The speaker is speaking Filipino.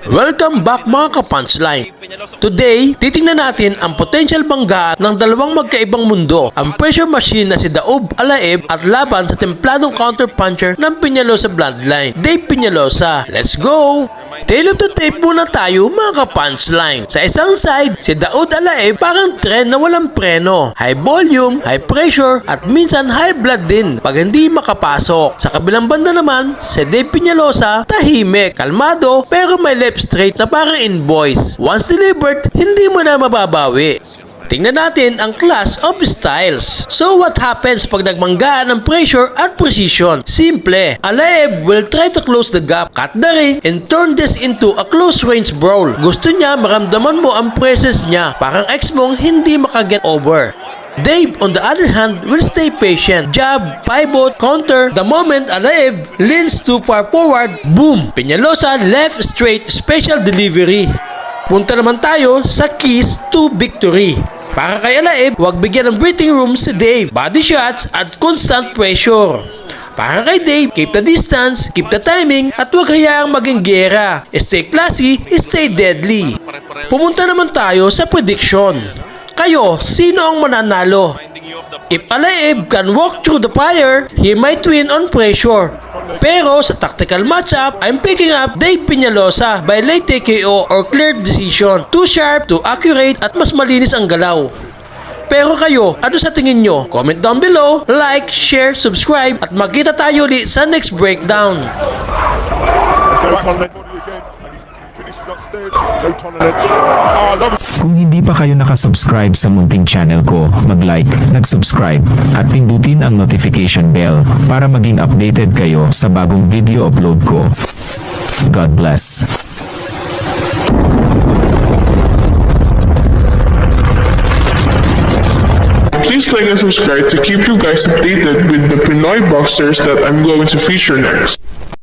Welcome back mga ka-punchline. Today, titingnan natin ang potential banggaan ng dalawang magkaibang mundo, ang pressure machine na si Daob Alaib at laban sa templadong counter-puncher ng Peñalosa bloodline, Dave Peñalosa. Let's go! Tail of the tape muna tayo mga ka-punchline. Sa isang side, si Daoud Alaib parang tren na walang preno. High volume, high pressure, at minsan high blood din pag hindi makapasok. Sa kabilang banda naman, si Dave Peñalosa tahimik, kalmado, pero may left straight na parang invoice. Once delivered, hindi mo na mababawi. Tingnan natin ang clash of styles. So what happens pag nagmanggaan ng pressure at precision? Simple. Alaib will try to close the gap, cut the ring, and turn this into a close range brawl. Gusto niya maramdaman mo ang presence niya, parang ex mong hindi makaget over. Dave, on the other hand, will stay patient. Jab, pivot, counter. The moment Alaib leans too far forward, boom! Peñalosa left straight special delivery. Punta naman tayo sa keys to victory. Para kay Alaib, huwag bigyan ng breathing room si Dave. Body shots at constant pressure. Para kay Dave, keep the distance, keep the timing, at huwag hayaang maging gera. Stay classy, stay deadly. Pumunta naman tayo sa prediction. Kayo, sino ang mananalo? If Alaib can walk through the fire, he might win on pressure. Pero sa tactical matchup, I'm picking up Dave Peñalosa by late TKO or clear decision. Too sharp, too accurate, at mas malinis ang galaw. Pero kayo, ano sa tingin nyo? Comment down below, like, share, subscribe, at magkita tayo ulit sa next breakdown. Kung hindi pa kayo nakasubscribe sa munting channel ko, mag-like, nag-subscribe, at pindutin ang notification bell para maging updated kayo sa bagong video upload ko. God bless. Please like and subscribe to keep you guys updated with the Pinoy boxers that I'm going to feature next.